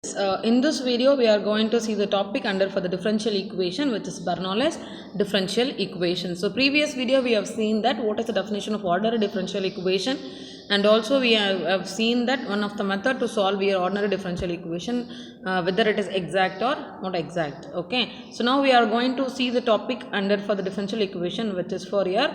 In this video, we are going to see the topic under for the differential equation, which is Bernoulli's differential equation. So, previous video we have seen that what is the definition of ordinary differential equation, and also we have seen that one of the method to solve your ordinary differential equation, whether it is exact or not exact. Okay. So now we are going to see the topic under for the differential equation, which is for your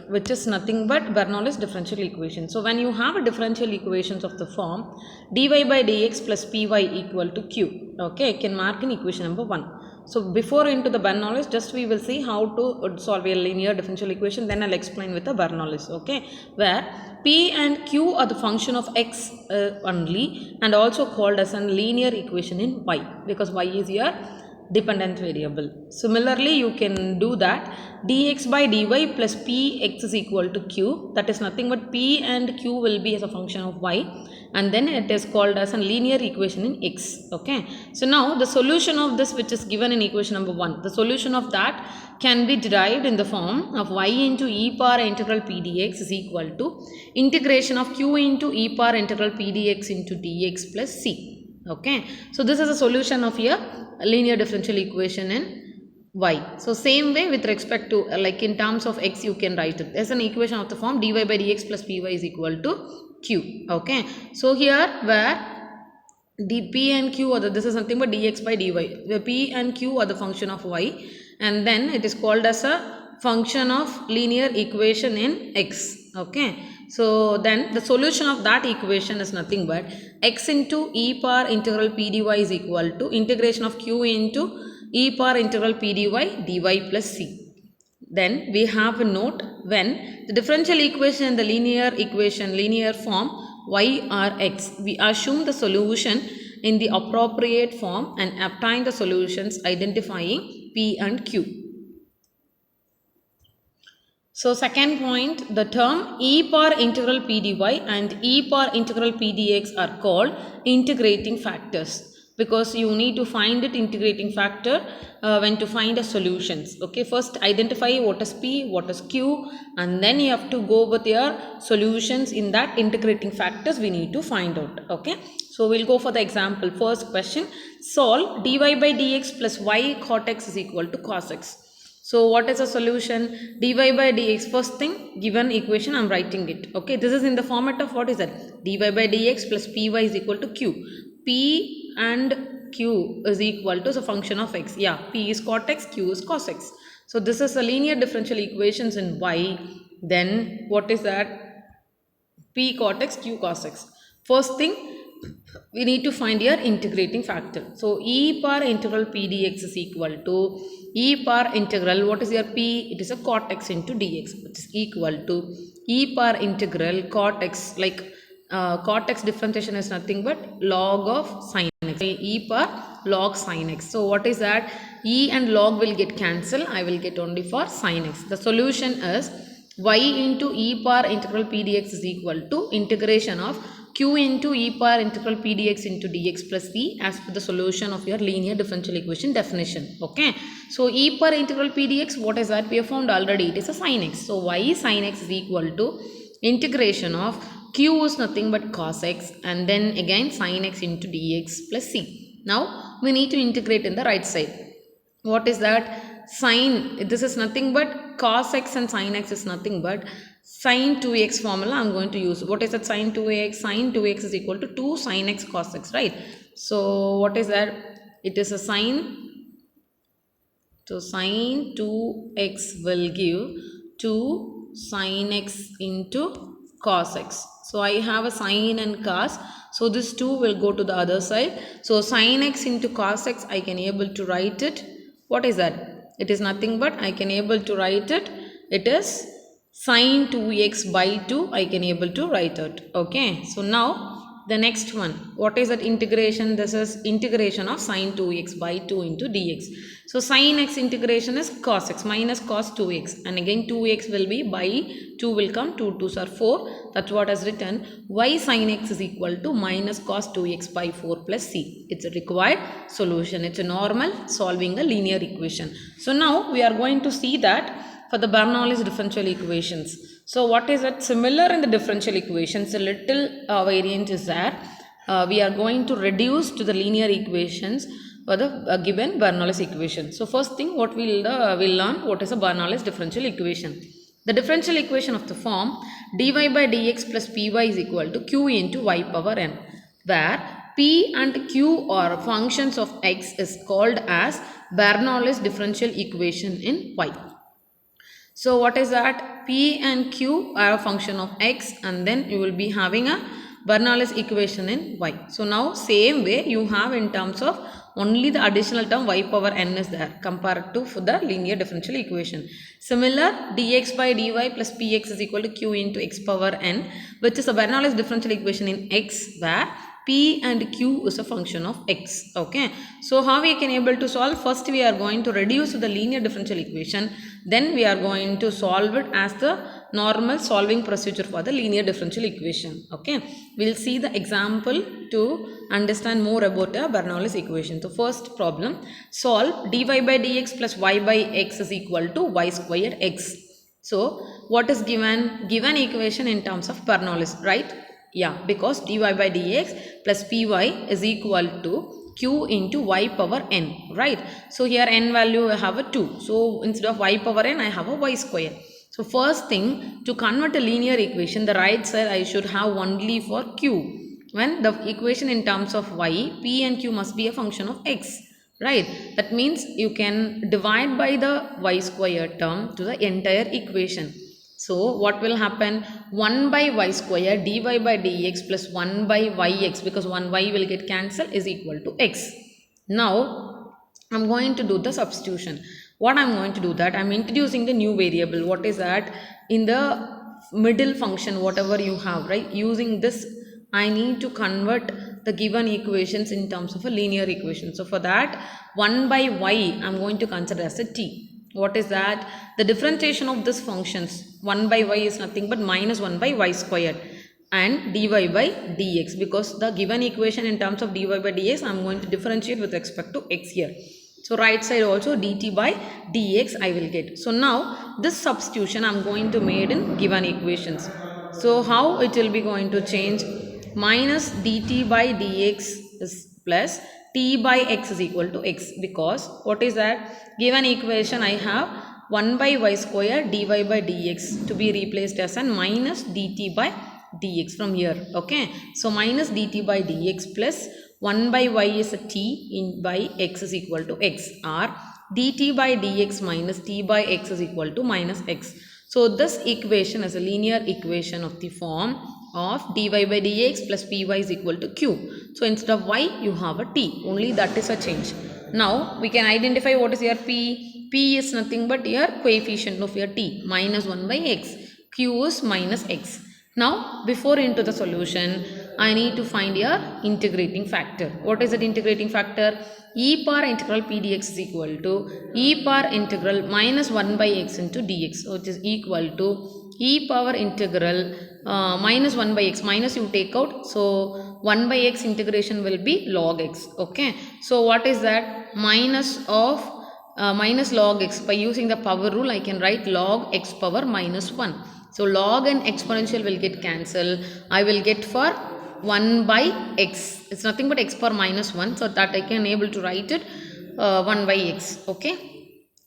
which is nothing but Bernoulli's differential equation. So when you have a differential equations of the form dy by dx plus py equal to q, okay, you can mark in equation number 1. So before into the Bernoulli's, just we will see how to solve a linear differential equation, then I'll explain with the Bernoulli's, okay, where p and q are the function of x only, and also called as a linear equation in y, because y is your dependent variable. Similarly, you can do that dx by dy plus px is equal to q, that is nothing but p and q will be as a function of y, and then it is called as a linear equation in x. Okay, so now the solution of this, which is given in equation number 1, the solution of that can be derived in the form of y into e power integral p dx is equal to integration of q into e power integral p dx into dx plus c. Okay, so this is a solution of your linear differential equation in y. So same way with respect to like in terms of x, you can write it as an equation of the form dy by dx plus py is equal to q. Okay, so here where p and q are this is nothing but dx by dy, where p and q are the function of y, and then it is called as a function of linear equation in x. Okay, so then the solution of that equation is nothing but x into e power integral p dy is equal to integration of q into e power integral p dy dy plus c. Then we have a note, when the differential equation in the linear equation linear form y or x, we assume the solution in the appropriate form and obtain the solutions identifying p and q. So second point, the term e power integral p dy and e power integral p dx are called integrating factors, because you need to find it integrating factor when to find a solutions. Okay, first identify what is p, what is q, and then you have to go with your solutions in that integrating factors we need to find out. Okay, so we'll go for the example. First question, solve dy by dx plus y cot x is equal to cos x. So what is a solution? Dy by dx, first thing, given equation I am writing it. Okay, this is in the format of what is that? Dy by dx plus py is equal to q. P and q is equal to the function of x. Yeah, p is cot x, q is cos x. So this is a linear differential equations in y. Then what is that? P cot x, q cos x. First thing, we need to find your integrating factor. So e power integral p dx is equal to e power integral, what is your p? It is a cot x into dx, which is equal to e power integral cot x, like cot x differentiation is nothing but log of sin x, e power log sin x. So what is that? E and log will get cancelled, I will get only for sin x. The solution is y into e power integral p dx is equal to integration of q into e power integral p dx into dx plus c as per the solution of your linear differential equation definition. Okay, so e power integral p dx, what is that? We have found already, it is a sin x. So y sin x is equal to integration of q is nothing but cos x, and then again sin x into dx plus c. Now we need to integrate in the right side. What is that? Sin, this is nothing but cos x, and sin x is nothing but sin 2x formula I am going to use. What is that sin 2x? Sin 2x is equal to 2 sin x cos x, right? So what is that? It is a sin. So sin 2x will give 2 sin x into cos x. So I have a sin and cos. So this 2 will go to the other side. So sin x into cos x, I can able to write it. What is that? It is nothing but I can able to write it. It is sin 2x by 2, I can able to write it. Okay, so now the next one, what is that integration? This is integration of sin 2x by 2 into dx. So sin x integration is cos x minus cos 2x, and again 2x will be by 2 will come, 2 2s are 4, that's what is written. Y sin x is equal to minus cos 2x by 4 plus c. It's a required solution. It's a normal solving a linear equation. So now we are going to see that for the Bernoulli's differential equations. So what is it? Similar in the differential equations, a little variant is there. we are going to reduce to the linear equations for the given Bernoulli equation. So first thing what we'll learn what is a Bernoulli differential equation. The differential equation of the form dy by dx plus py is equal to q into y power n, where p and q are functions of x is called as Bernoulli differential equation in y. So what is that? P and Q are a function of x, and then you will be having a Bernoulli equation in y. So now same way you have in terms of only the additional term y power n is there compared to for the linear differential equation. Similar, dx by dy plus px is equal to q into x power n, which is a Bernoulli differential equation in x, where p and q is a function of x. Okay, so how we can able to solve? First we are going to reduce to the linear differential equation, then we are going to solve it as the normal solving procedure for the linear differential equation. Okay, we'll see the example to understand more about a Bernoulli equation. So first problem, solve dy by dx plus y by x is equal to y squared x. So what is given? Given equation in terms of Bernoulli, right? Yeah, because dy by dx plus py is equal to q into y power n, right? So here n value I have a 2. So instead of y power n I have a y square. So first thing, to convert a linear equation, the right side I should have only for q. When the equation in terms of y, p and q must be a function of x, right? That means you can divide by the y square term to the entire equation. So what will happen? 1 by y square dy by dx plus 1 by yx, because 1 y will get cancelled, is equal to x. Now I'm going to do the substitution. What I'm going to do that, I'm introducing the new variable. What is that? In the middle function, whatever you have, right? Using this, I need to convert the given equations in terms of a linear equation. So for that, 1 by y I'm going to consider as a t. What is that? The differentiation of this functions, 1 by y is nothing but minus 1 by y squared and dy by dx, because the given equation in terms of dy by dx I am going to differentiate with respect to x here. So right side also dt by dx I will get. So now this substitution I am going to made in given equations. So how it will be going to change? Minus dt by dx is plus t by x is equal to x, because what is that? Given equation I have 1 by y square dy by dx to be replaced as an minus dt by dx from here. Okay, so minus dt by dx plus 1 by y is a t in by x is equal to x, or dt by dx minus t by x is equal to minus x. So this equation is a linear equation of the form of dy by dx plus py is equal to q. So instead of y you have a t, only that is a change. Now we can identify what is your p. P is nothing but your coefficient of your t, minus 1 by x. Q is minus x. Now before into the solution, I need to find your integrating factor. What is that integrating factor? E power integral p dx is equal to e power integral minus 1 by x into dx, which is equal to e power integral minus 1 by x. Minus you take out, so 1 by x integration will be log x. Okay, so what is that? Minus of minus log x. By using the power rule I can write log x power minus 1. So log and exponential will get cancelled. I will get for 1 by x. It's nothing but x power minus 1. So that I can able to write it 1 by x. Okay.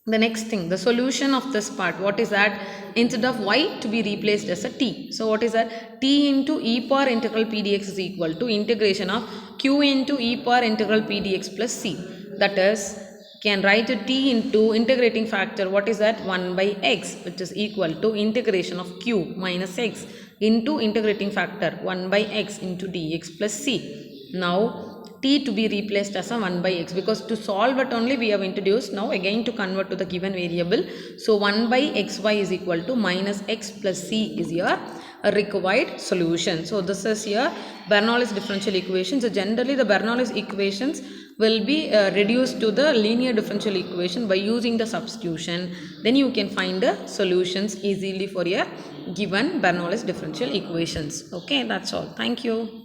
The next thing, the solution of this part, what is that? Instead of y to be replaced as a t. So what is that? T into e power integral p dx is equal to integration of q into e power integral p dx plus c. That is, can write a t into integrating factor. What is that? 1 by x, which is equal to integration of q minus x into integrating factor 1 by x into dx plus c. Now t to be replaced as a 1 by x, because to solve it only we have introduced. Now again to convert to the given variable. So 1 by xy is equal to minus x plus c is your required solution. So this is your Bernoulli differential equation. So generally the Bernoulli equations will be reduced to the linear differential equation by using the substitution. Then you can find the solutions easily for your given Bernoulli differential equations. Okay, that's all. Thank you.